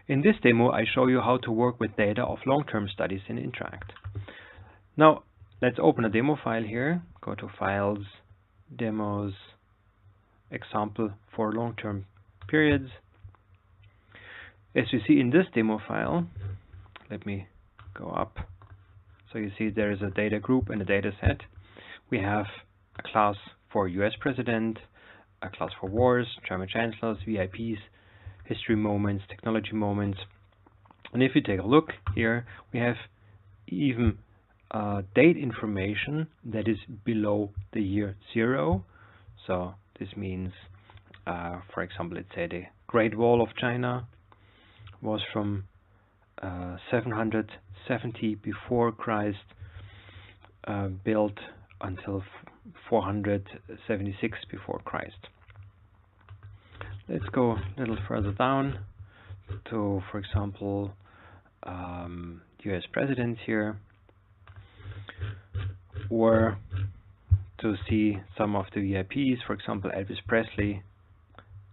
In this demo, I show you how to work with data of long-term studies in INTERACT. Now, let's open a demo file here. Go to Files, Demos, Example for long-term periods. As you see in this demo file, let me go up. So you see there is a data group and a data set. We have a class for US President, a class for wars, German chancellors, VIPs, history moments, technology moments. And if you take a look here, we have even date information that is below the year 0. So this means, for example, let's say the Great Wall of China was from 770 before Christ, built until 476 before Christ. Let's go a little further down to, for example, US presidents here, or to see some of the VIPs. For example, Elvis Presley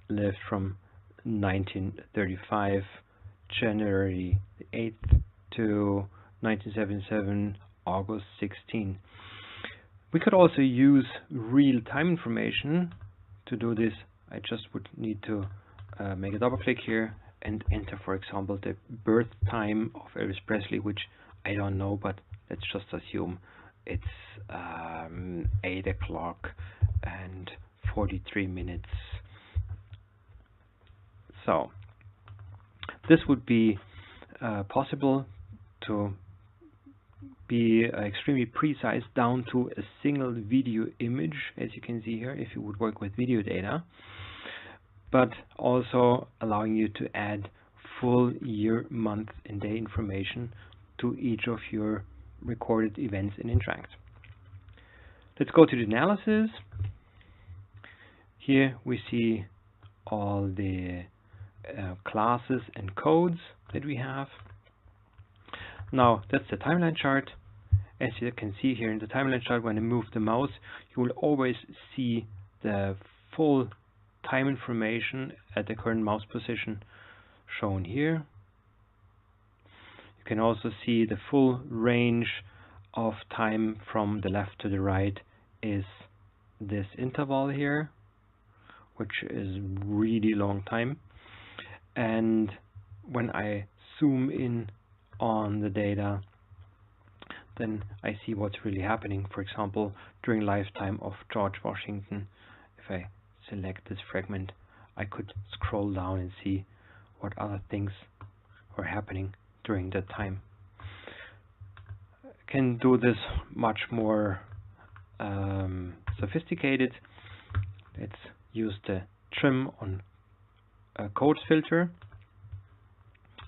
lived from 1935 January 8th to 1977 August 16. We could also use real-time information to do this. I just would need to make a double click here and enter, for example, the birth time of Elvis Presley, which I don't know, but let's just assume it's 8 o'clock and 43 minutes. So this would be possible to be extremely precise down to a single video image, as you can see here, if you would work with video data, but also allowing you to add full year, month, and day information to each of your recorded events in INTERACT. Let's go to the analysis. Here we see all the classes and codes that we have. Now that's the timeline chart. As you can see here in the timeline chart, when I move the mouse, you will always see the full time information at the current mouse position shown here. You can also see the full range of time from the left to the right is this interval here, which is really long time. And when I zoom in on the data, then I see what's really happening. For example, during lifetime of George Washington, if I select this fragment, I could scroll down and see what other things were happening during that time. I can do this much more sophisticated. Let's use the trim on codes filter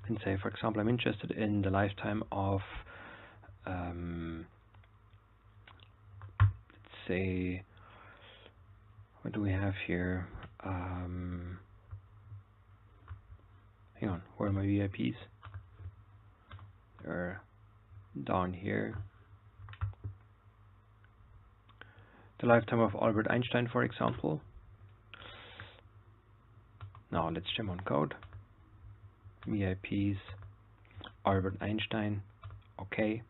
and say, for example, I'm interested in the lifetime of let's say, what do we have here? Hang on, where are my VIPs? They're down here. The lifetime of Albert Einstein, for example. Now let's trim on code. VIPs, Albert Einstein. Okay.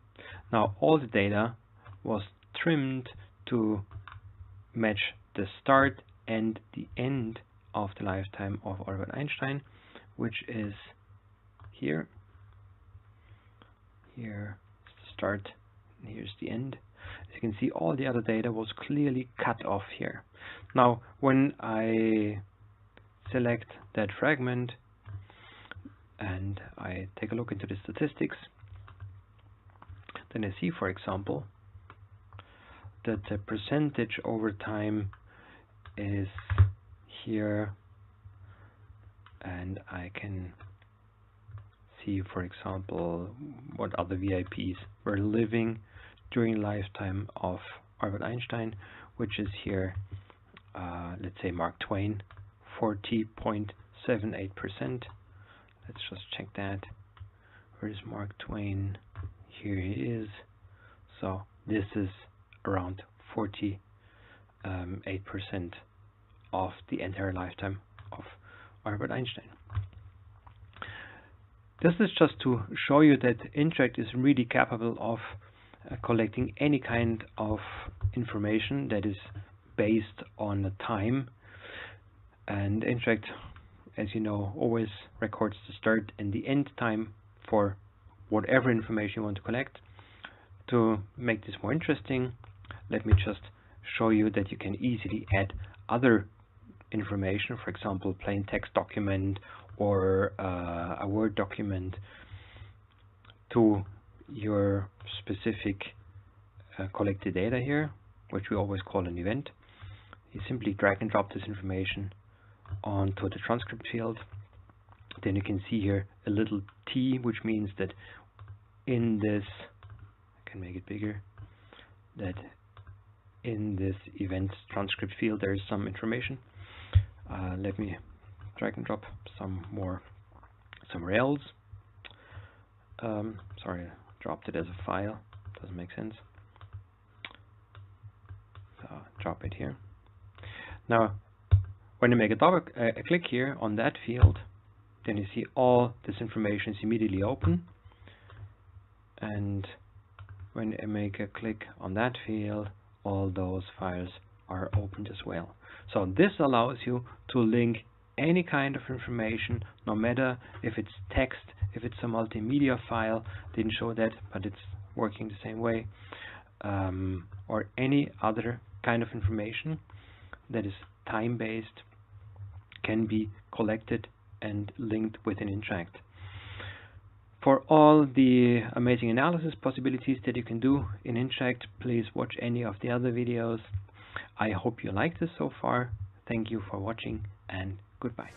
Now all the data was trimmed to match the start and the end of the lifetime of Albert Einstein, which is here. Here is the start, and here's the end. As you can see, all the other data was clearly cut off here. Now, when I select that fragment and I take a look into the statistics, then I see, for example, that the percentage over time is here, and I can see, for example, what other VIPs were living during lifetime of Albert Einstein, which is here, let's say Mark Twain, 40.78%. Let's just check that. Where is Mark Twain? Here he is. So this is around 48% of the entire lifetime of Albert Einstein. This is just to show you that Interact is really capable of collecting any kind of information that is based on the time. And Interact, as you know, always records the start and the end time for whatever information you want to collect. To make this more interesting, let me just show you that you can easily add other information, for example, plain text document or a Word document to your specific collected data here, which we always call an event. You simply drag and drop this information onto the transcript field. Then you can see here a little T, which means that in this, I can make it bigger, that in this event transcript field there is some information. Let me drag and drop some more somewhere else. Sorry, I dropped it as a file. Doesn't make sense. So drop it here. Now, when you make a click here on that field, then you see all this information is immediately open. And when I make a click on that field, all those files are opened as well. So this allows you to link any kind of information, no matter if it's text, if it's a multimedia file, didn't show that, but it's working the same way, or any other kind of information that is time-based can be collected and linked within Interact. For all the amazing analysis possibilities that you can do in Interact, please watch any of the other videos. I hope you liked this so far. Thank you for watching and goodbye.